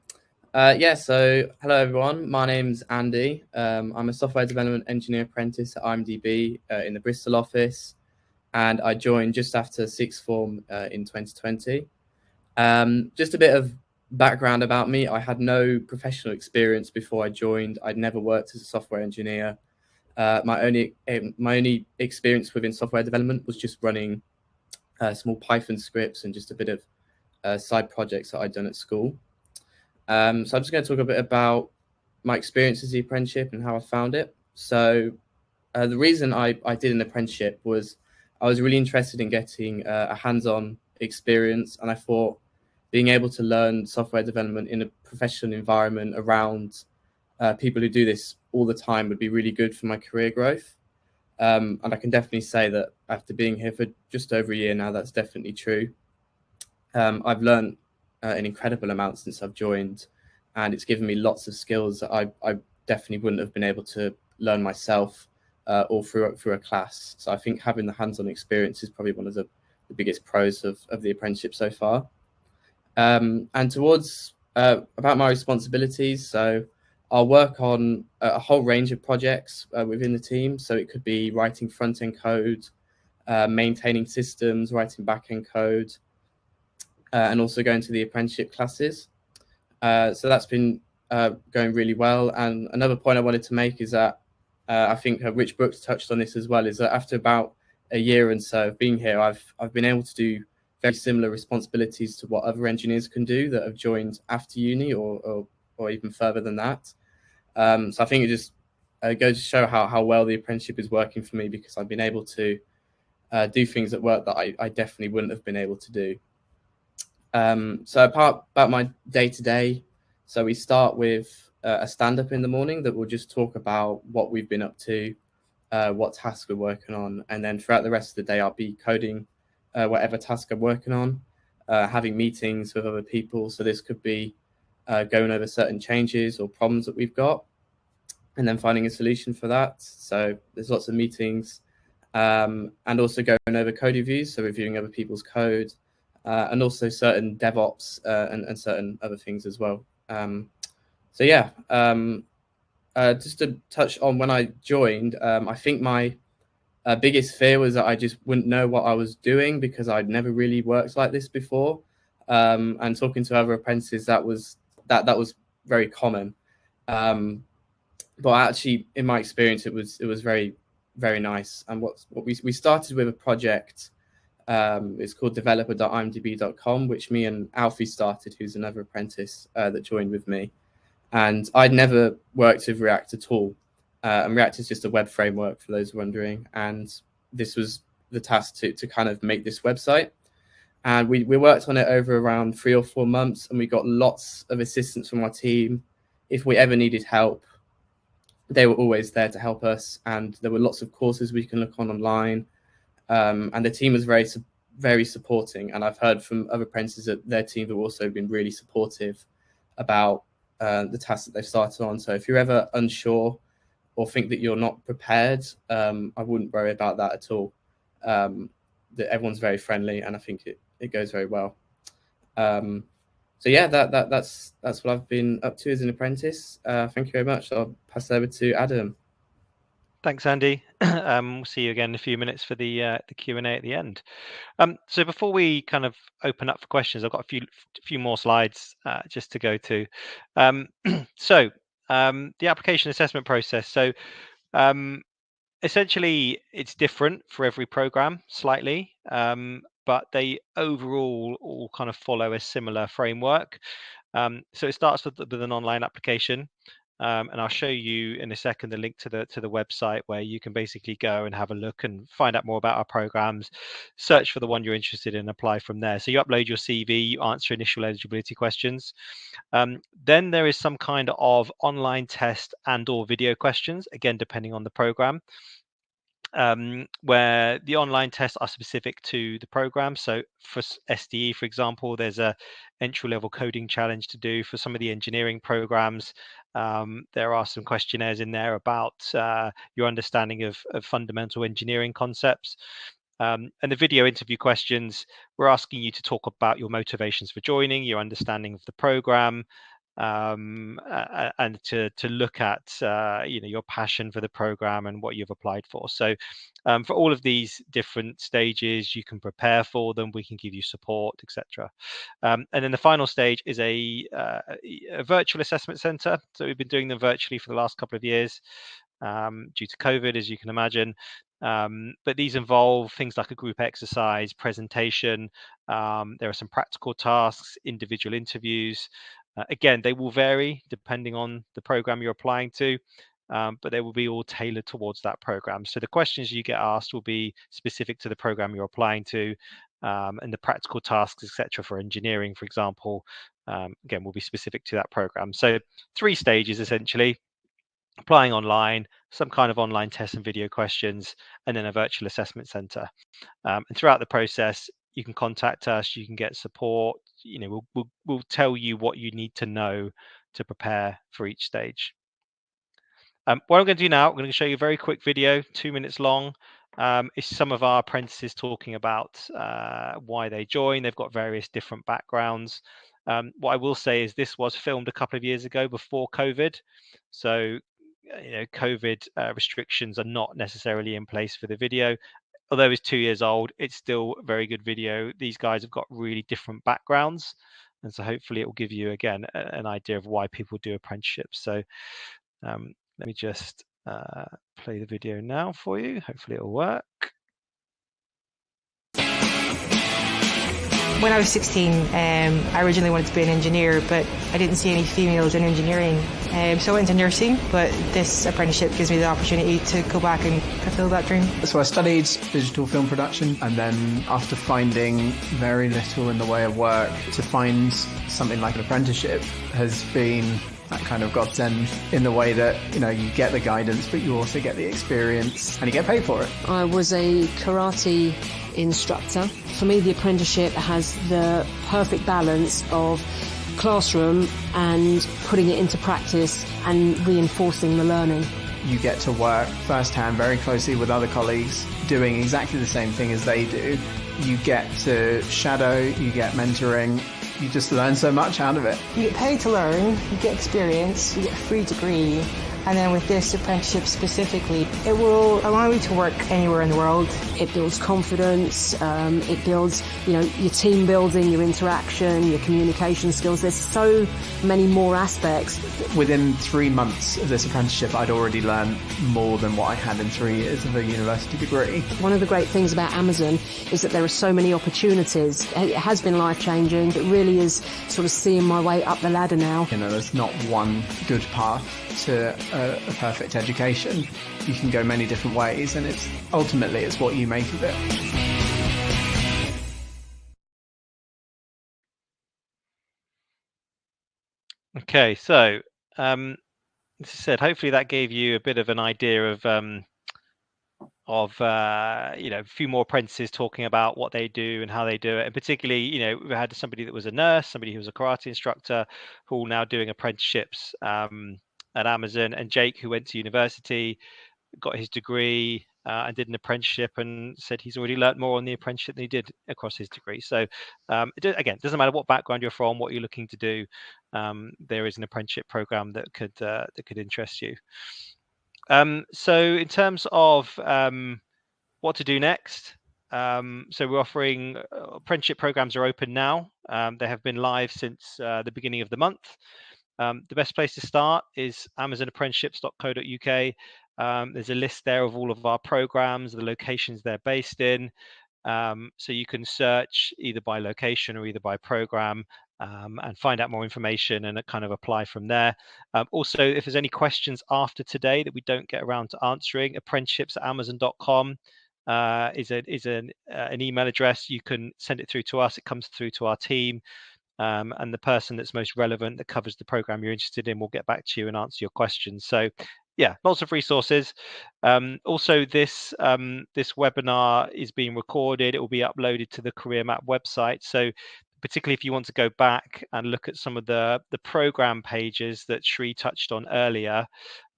Speaker 4: Yeah, so hello, everyone. My name's Andy. I'm a software development engineer apprentice at IMDb in the Bristol office, and I joined just after sixth form in 2020. Just a bit of background about me. I had no professional experience before I joined. I'd never worked as a software engineer. My only experience within software development was just running small Python scripts and just a bit of side projects that I'd done at school. So I'm just going to talk a bit about my experience as the apprenticeship and how I found it. So the reason I did an apprenticeship was I was really interested in getting a hands-on experience, and I thought being able to learn software development in a professional environment around people who do this all the time would be really good for my career growth. And I can definitely say that after being here for just over a year now, that's definitely true. I've learned an incredible amount since I've joined, and it's given me lots of skills that I definitely wouldn't have been able to learn myself or through a class. So I think having the hands-on experience is probably one of the biggest pros of the apprenticeship so far. And towards about my responsibilities, so I'll work on a whole range of projects within the team. So it could be writing front-end code, maintaining systems, writing back-end code, and also going to the apprenticeship classes. So that's been going really well. And another point I wanted to make is that I think Rich Brooks touched on this as well, is that after about a year and so of being here, I've been able to do very similar responsibilities to what other engineers can do that have joined after uni or even further than that. So I think it just goes to show how well the apprenticeship is working for me, because I've been able to do things at work that I definitely wouldn't have been able to do. So about my day-to-day, so we start with a stand-up in the morning that will just talk about what we've been up to, what tasks we're working on, and then throughout the rest of the day I'll be coding whatever task I'm working on, having meetings with other people. So this could be going over certain changes or problems that we've got, and then finding a solution for that. So there's lots of meetings, and also going over code reviews, so reviewing other people's code, and also certain DevOps and certain other things as well. So yeah, just to touch on when I joined, I think my biggest fear was that I just wouldn't know what I was doing, because I'd never really worked like this before. And talking to other apprentices, that was that was very common. But actually, in my experience, it was very, very nice. And what we started with a project. It's called developer.imdb.com, which me and Alfie started, who's another apprentice that joined with me. And I'd never worked with React at all. And React is just a web framework, for those wondering. And this was the task to kind of make this website. And we worked on it over around 3 or 4 months, and we got lots of assistance from our team. If we ever needed help, they were always there to help us. And there were lots of courses we can look on online. And the team was very, very supporting. And I've heard from other apprentices that their team have also been really supportive about the tasks that they've started on. So if you're ever unsure or think that you're not prepared, I wouldn't worry about that at all. That everyone's very friendly, and I think it goes very well. So yeah, that's what I've been up to as an apprentice. Thank you very much. I'll pass over to Adam.
Speaker 2: Thanks, Andy. We'll see you again in a few minutes for the Q&A at the end. So before we kind of open up for questions, I've got a few more slides just to go to. So the application assessment process. So essentially, it's different for every program slightly, but they overall all kind of follow a similar framework. So it starts with an online application. And I'll show you in a second the link to the website where you can basically go and have a look and find out more about our programs, search for the one you're interested in, apply from there. So you upload your CV, you answer initial eligibility questions. Then there is some kind of online test and or video questions, again, depending on the program. Where the online tests are specific to the program. So for SDE, for example, there's a entry-level coding challenge to do. For some of the engineering programs, there are some questionnaires in there about your understanding of fundamental engineering concepts. And the video interview questions, we're asking you to talk about your motivations for joining, your understanding of the program, and to look at your passion for the program and what you've applied for. So for all of these different stages, you can prepare for them, we can give you support, etc. And then the final stage is a virtual assessment center. So we've been doing them virtually for the last couple of years due to COVID, as you can imagine. But these involve things like a group exercise, presentation. There are some practical tasks, individual interviews. Again, they will vary depending on the program you're applying to, but they will be all tailored towards that program. So the questions you get asked will be specific to the program you're applying to, and the practical tasks, etc. for engineering, for example, again, will be specific to that program. So 3 stages, essentially: applying online, some kind of online test and video questions, and then a virtual assessment center. And throughout the process, you can contact us, you can get support. We'll tell you what you need to know to prepare for each stage. What I'm going to do now, I'm going to show you a very quick video, 2 minutes long. It's some of our apprentices talking about why they joined. They've got various different backgrounds. What I will say is this was filmed a couple of years ago before COVID. So, COVID restrictions are not necessarily in place for the video. Although it's 2 years old, it's still a very good video. These guys have got really different backgrounds. And so hopefully it will give you, again, an idea of why people do apprenticeships. So let me just play the video now for you. Hopefully it'll work.
Speaker 7: When I was 16, I originally wanted to be an engineer, but I didn't see any females in engineering. So I went to nursing, but this apprenticeship gives me the opportunity to go back and fulfill that dream. So I studied digital film production, and then after finding very little in the way of work, to find something like an apprenticeship has been that kind of godsend in the way that, you get the guidance, but you also get the experience and you get paid for it. I was a karate instructor. For me, the apprenticeship has the perfect balance of classroom and putting it into practice and reinforcing the learning. You get to work firsthand very closely with other colleagues doing exactly the same thing as they do. You get to shadow, you get mentoring, you just learn so much out of it. You get paid to learn, you get experience, you get a free degree, And then with this apprenticeship specifically, it will allow me to work anywhere in the world.
Speaker 8: It builds confidence, it builds, your team building, your interaction, your communication skills. There's so many more aspects.
Speaker 9: Within 3 months of this apprenticeship, I'd already learned more than what I had in 3 years of a university degree.
Speaker 8: One of the great things about Amazon is that there are so many opportunities. It has been life-changing. It really is sort of seeing my way up the ladder now.
Speaker 9: There's not one good path to a perfect education. You can go many different ways, and ultimately it's what you make of it.
Speaker 2: Okay, so as I said, hopefully that gave you a bit of an idea of a few more apprentices talking about what they do and how they do it. And particularly, we had somebody that was a nurse, somebody who was a karate instructor, who are now doing apprenticeships at Amazon, and Jake, who went to university, got his degree and did an apprenticeship, and said he's already learnt more on the apprenticeship than he did across his degree. So again, it doesn't matter what background you're from, what you're looking to do. There is an apprenticeship program that could interest you. So in terms of what to do next, so we're offering apprenticeship programs are open now. They have been live since the beginning of the month. The best place to start is amazonapprenticeships.co.uk. There's a list there of all of our programs, the locations they're based in. So you can search either by location or either by program and find out more information and kind of apply from there. Also, if there's any questions after today that we don't get around to answering, apprenticeships@amazon.com is an email address. You can send it through to us. It comes through to our team. And the person that's most relevant, that covers the program you're interested in, will get back to you and answer your questions. So yeah, lots of resources. Also, this webinar is being recorded. It will be uploaded to the Career Map website. So particularly if you want to go back and look at some of the program pages that Shri touched on earlier,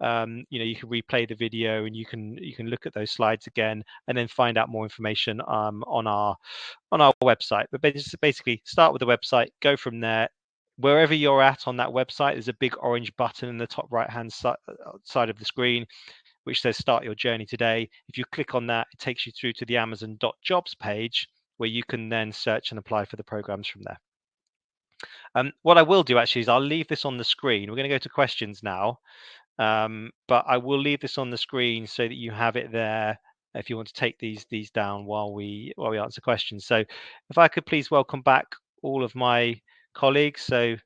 Speaker 2: you can replay the video and you can look at those slides again and then find out more information on our website. But basically, start with the website, go from there. Wherever you're at on that website, there's a big orange button in the top right-hand side of the screen, which says Start Your Journey Today. If you click on that, it takes you through to the Amazon.jobs page, where you can then search and apply for the programs from there. What I will do actually is I'll leave this on the screen. We're going to go to questions now, but I will leave this on the screen so that you have it there if you want to take these down while we answer questions. So if I could please welcome back all of my colleagues, so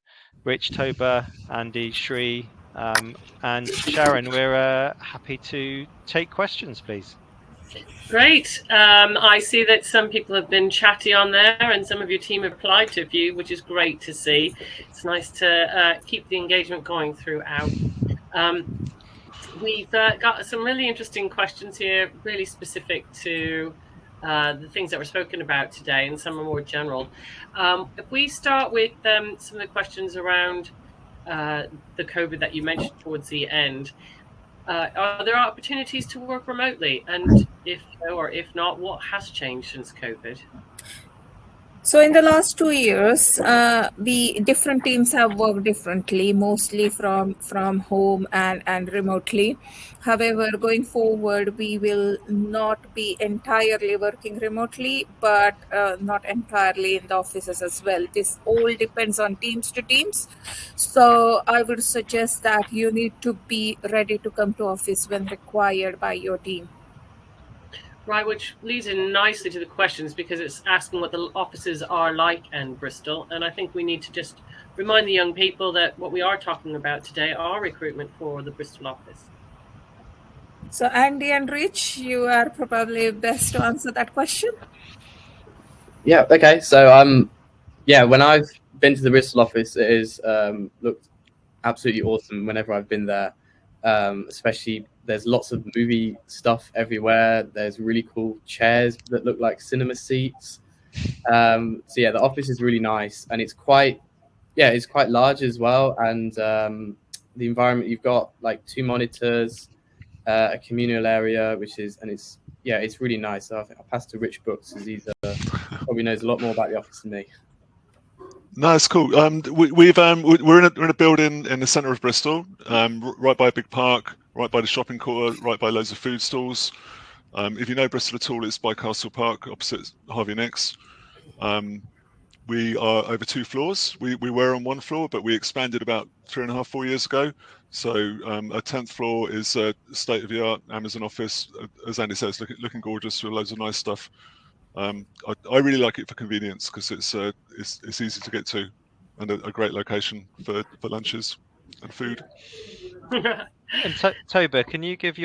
Speaker 2: Rich, Toba, Andy, Shri, and Sharon. We're happy to take questions, please.
Speaker 1: Great. I see that some people have been chatty on there, and some of your team have applied to a few, which is great to see. It's nice to keep the engagement going throughout. We've got some really interesting questions here, really specific to the things that were spoken about today, and some are more general. If we start with some of the questions around the COVID that you mentioned towards the end, are there opportunities to work remotely? And if so, or if not, what has changed since COVID?
Speaker 5: So in the last 2 years, the different teams have worked differently, mostly from home and remotely. However, going forward, we will not be entirely working remotely, but not entirely in the offices as well. This all depends on teams to teams. So I would suggest that you need to be ready to come to office when required by your team.
Speaker 1: Right, which leads in nicely to the questions, because it's asking what the offices are like in Bristol. And I think we need to just remind the young people that what we are talking about today are recruitment for the Bristol office.
Speaker 5: So Andy and Rich, you are probably best to answer that question.
Speaker 4: Yeah, okay. So when I've been to the Bristol office, it is looked absolutely awesome whenever I've been there. Especially there's lots of movie stuff everywhere. There's really cool chairs that look like cinema seats. So yeah, the office is really nice, and it's quite large as well. And the environment, you've got like 2 monitors, a communal area, it's really nice. So I'll pass to Rich Brooks, as he's probably knows a lot more about the office than me.
Speaker 3: No, it's cool. We're in a building in the centre of Bristol, right by a big park, right by the shopping quarter, right by loads of food stalls. If you know Bristol at all, it's by Castle Park, opposite Harvey Nicks. We are over 2 floors. We were on 1 floor, but we expanded about 3.5, 4 years ago. So our 10th floor is a state-of-the-art Amazon office, as Andy says, looking gorgeous with loads of nice stuff. I really like it for convenience because it's easy to get to and a great location for lunches and food.
Speaker 2: And Toba, can you give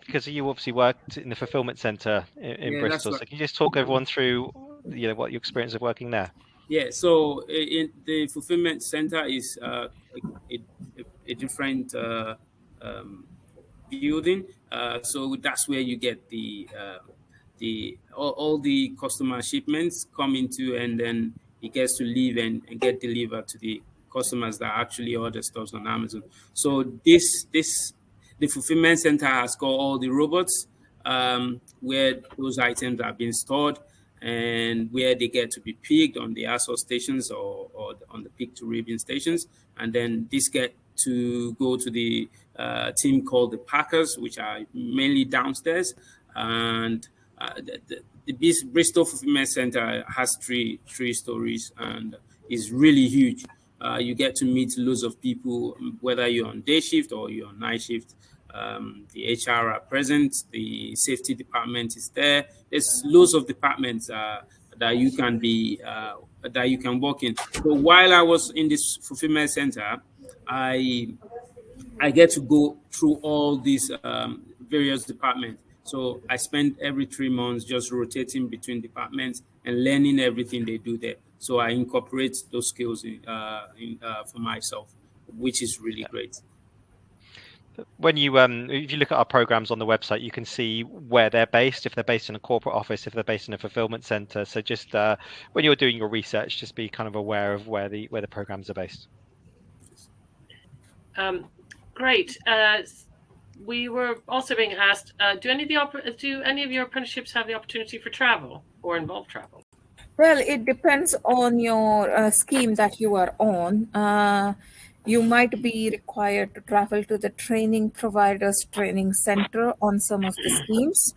Speaker 2: because you obviously worked in the fulfillment centre in Bristol, so can you just talk everyone through what your experience of working there?
Speaker 6: Yeah, so in the fulfillment center is a different building. So that's where you get all the customer shipments come into, and then it gets to leave and get delivered to the customers that actually order stuff on Amazon. So the fulfillment center has got all the robots where those items are being stored, and where they get to be picked on the ASOS stations or on the pick to ribbon stations. And then this get to go to the team called the Packers, which are mainly downstairs. And the Bristol Fulfillment Center has three stories and is really huge. You get to meet loads of people, whether you're on day shift or you're on night shift. The HR are present, the safety department is there. There's loads of departments that you can work in. So while I was in this fulfillment center, I get to go through all these various departments. So I spend every 3 months just rotating between departments and learning everything they do there. So I incorporate those skills for myself, which is really great.
Speaker 2: When if you look at our programs on the website, you can see where they're based, if they're based in a corporate office, if they're based in a fulfillment center. So just when you're doing your research, just be kind of aware of where the programs are based.
Speaker 1: Great. We were also being asked, do any of your apprenticeships have the opportunity for travel or involve travel?
Speaker 5: Well, it depends on your scheme that you are on. You might be required to travel to the training providers training center on some of the schemes.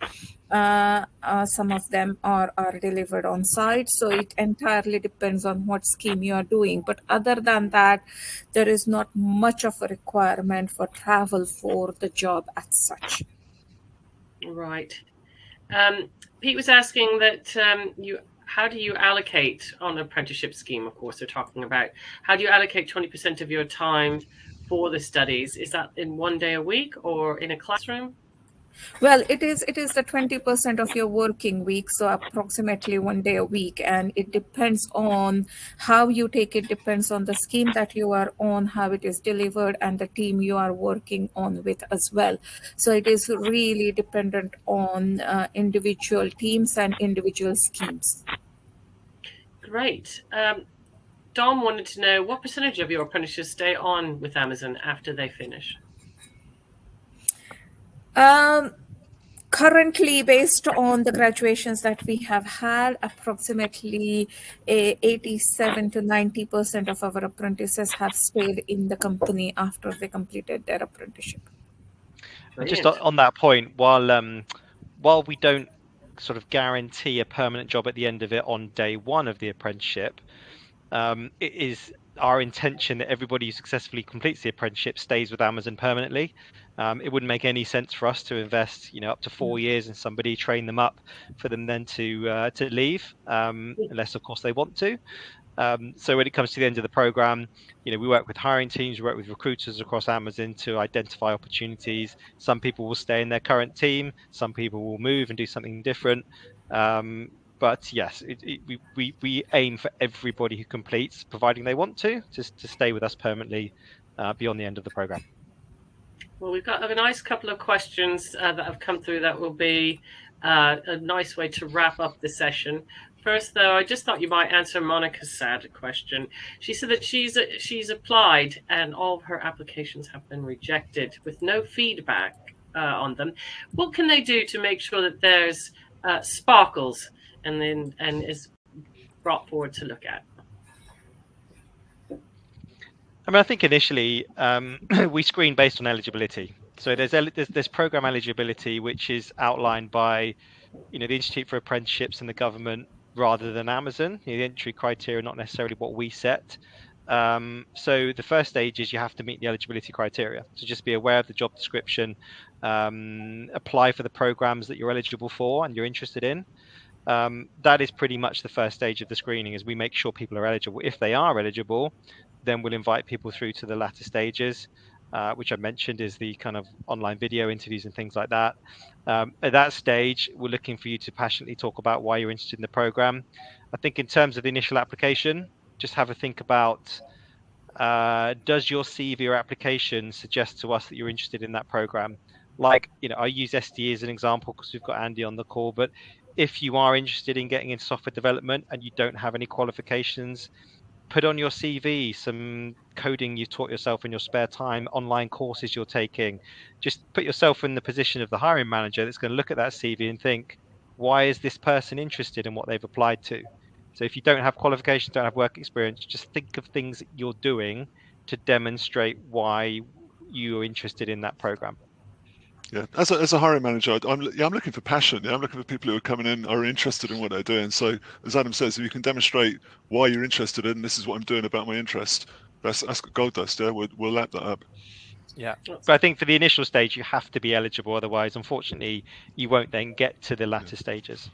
Speaker 5: Some of them are delivered on site. So it entirely depends on what scheme you are doing. But other than that, there is not much of a requirement for travel for the job as such.
Speaker 1: Right. Pete was asking that how do you allocate on an apprenticeship scheme? Of course, they're talking about how do you allocate 20% of your time for the studies? Is that in 1 day a week or in a classroom?
Speaker 5: Well, it is the 20% of your working week, so approximately 1 day a week, and it depends on how you take it, depends on the scheme that you are on, how it is delivered, and the team you are working on with as well. So it is really dependent on individual teams and individual schemes.
Speaker 1: Great. Dom wanted to know what percentage of your apprentices stay on with Amazon after they finish?
Speaker 5: Currently, based on the graduations that we have had, approximately 87 to 90% of our apprentices have stayed in the company after they completed their apprenticeship.
Speaker 2: Just on that point, while we don't sort of guarantee a permanent job at the end of it on day one of the apprenticeship, it is our intention that everybody who successfully completes the apprenticeship stays with Amazon permanently. It wouldn't make any sense for us to invest, up to 4 years in somebody, train them up, for them then to leave, unless of course they want to. So when it comes to the end of the program, we work with hiring teams, we work with recruiters across Amazon to identify opportunities. Some people will stay in their current team, some people will move and do something different. But yes, we aim for everybody who completes, providing they want to stay with us permanently beyond the end of the program.
Speaker 1: Well, we've got a nice couple of questions that have come through that will be a nice way to wrap up the session. First, though, I just thought you might answer Monica's sad question. She said that she's applied and all of her applications have been rejected with no feedback on them. What can they do to make sure that there's sparkles and is brought forward to look at?
Speaker 2: mean, I think initially we screen based on eligibility. So there's program eligibility, which is outlined by, the Institute for Apprenticeships and the government rather than Amazon. The entry criteria, not necessarily what we set. So the first stage is you have to meet the eligibility criteria. So just be aware of the job description, apply for the programs that you're eligible for and you're interested in. That is pretty much the first stage of the screening, is we make sure people are eligible. If they are eligible, then we'll invite people through to the latter stages, which I mentioned is the kind of online video interviews and things like that. At that stage, we're looking for you to passionately talk about why you're interested in the program. I think in terms of the initial application, just have a think about, does your CV or application suggest to us that you're interested in that program? Like, I use SDE as an example because we've got Andy on the call, but if you are interested in getting into software development and you don't have any qualifications, put on your CV some coding you've taught yourself in your spare time, online courses you're taking. Just put yourself in the position of the hiring manager that's going to look at that CV and think, why is this person interested in what they've applied to? So if you don't have qualifications, don't have work experience, just think of things that you're doing to demonstrate why you're interested in that program.
Speaker 3: Yeah, as a hiring manager, I'm looking for passion. Yeah, I'm looking for people who are coming in, are interested in what they're doing. So as Adam says, if you can demonstrate why you're interested in, this is what I'm doing about my interest, that's gold dust. Yeah, we'll lap that up.
Speaker 2: Yeah, but I think for the initial stage, you have to be eligible. Otherwise, unfortunately, you won't then get to the latter stages.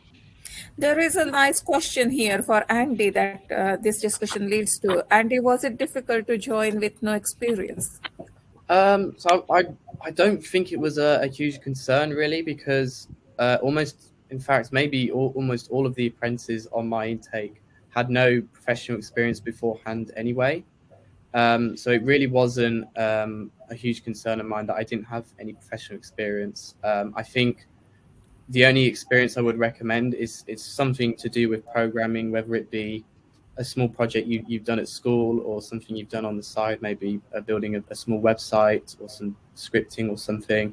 Speaker 5: There is a nice question here for Andy that this discussion leads to. Andy, was it difficult to join with no experience?
Speaker 4: So I don't think it was a huge concern really, because almost all of the apprentices on my intake had no professional experience beforehand anyway. So it really wasn't a huge concern of mine that I didn't have any professional experience. I think the only experience I would recommend is something to do with programming, whether it be a small project you've done at school or something you've done on the side, maybe building a small website or some scripting or something.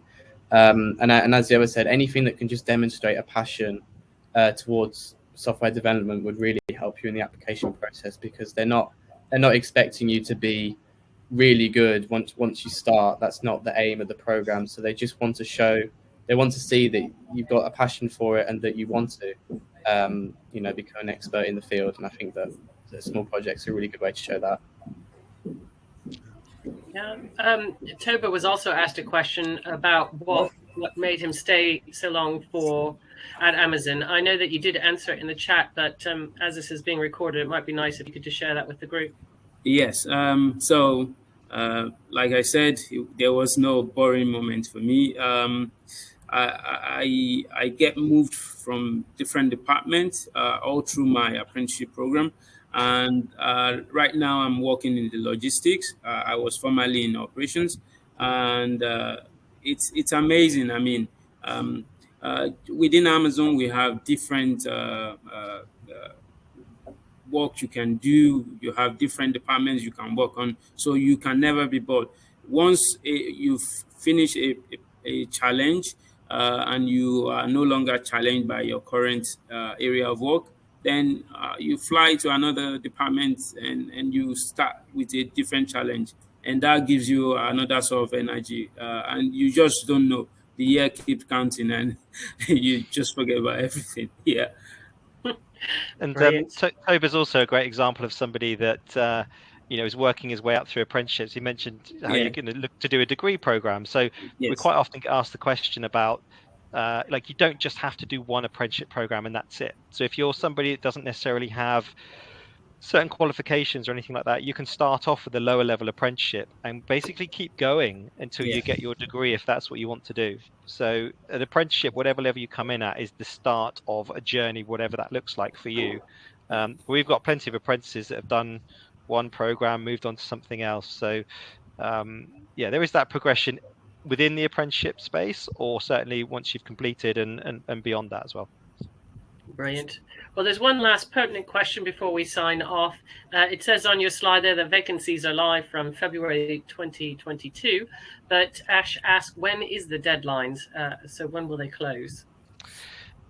Speaker 4: And as the other said, anything that can just demonstrate a passion towards software development would really help you in the application process, because they're not expecting you to be really good once you start. That's not the aim of the program. So they just want to see that you've got a passion for it and that you want to become an expert in the field. And I think that the small projects are a really good way to show that.
Speaker 1: Yeah. Toba was also asked a question about what made him stay so long at Amazon. I know that you did answer it in the chat, but as this is being recorded, it might be nice if you could just share that with the group.
Speaker 6: Yes. So like I said, there was no boring moment for me. I get moved from different departments all through my apprenticeship program. And right now I'm working in the logistics. I was formerly in operations, and it's amazing. I mean, within Amazon, we have different work you can do. You have different departments you can work on, so you can never be bored. Once you finish a challenge and you are no longer challenged by your current area of work, then you fly to another department and you start with a different challenge. And that gives you another sort of energy. And you just don't know. The year keeps counting and you just forget about everything. Yeah.
Speaker 2: And Toba's also a great example of somebody that is working his way up through apprenticeships. He mentioned how you're going to look to do a degree program. So we quite often get asked the question about you don't just have to do one apprenticeship program and that's it. So if you're somebody that doesn't necessarily have certain qualifications or anything like that, you can start off with a lower level apprenticeship and basically keep going until you get your degree, if that's what you want to do. So an apprenticeship, whatever level you come in at, is the start of a journey, whatever that looks like for you. We've got plenty of apprentices that have done one program, moved on to something else. So there is that progression within the apprenticeship space, or certainly once you've completed and beyond that as well.
Speaker 1: Brilliant. Well, there's one last pertinent question before we sign off. It says on your slide there that vacancies are live from February 2022, but Ash asked, when is the deadlines? So when will they close?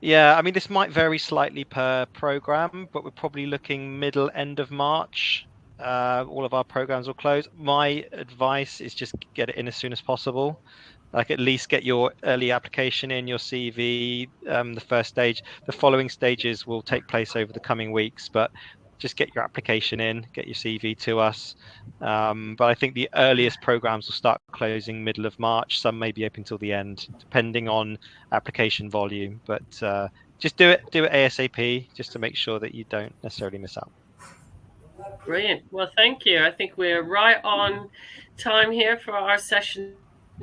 Speaker 2: Yeah, I mean, this might vary slightly per program, but we're probably looking end of March all of our programs will close. My advice is just get it in as soon as possible. Like at least get your early application in, your CV, the first stage. The following stages will take place over the coming weeks, but just get your application in, get your CV to us. But I think the earliest programs will start closing middle of March. Some may be open till the end, depending on application volume. But just do it ASAP, just to make sure that you don't necessarily miss out.
Speaker 1: Brilliant. Well, thank you. I think we're right on time here for our session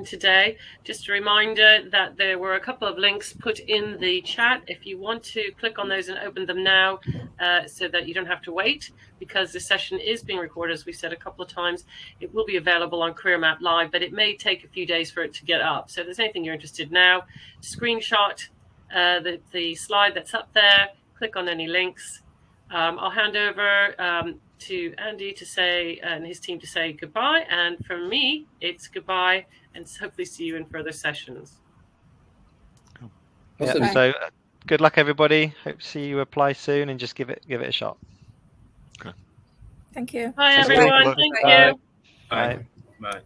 Speaker 1: today. Just a reminder that there were a couple of links put in the chat. If you want to click on those and open them now, so that you don't have to wait, because this session is being recorded, as we said a couple of times. It will be available on CareerMap Live, but it may take a few days for it to get up. So if there's anything you're interested in now, screenshot the slide that's up there, click on any links. I'll hand over to Andy to say, and his team to say goodbye. And from me, it's goodbye, and hopefully see you in further sessions.
Speaker 3: Cool.
Speaker 4: Awesome.
Speaker 2: So good luck, everybody. Hope to see you apply soon, and just give it a shot.
Speaker 3: Okay.
Speaker 5: Thank you.
Speaker 1: Bye,
Speaker 3: Thanks,
Speaker 1: everyone.
Speaker 3: Bye.
Speaker 1: Thank
Speaker 4: Bye.
Speaker 1: you.
Speaker 6: Bye. Bye.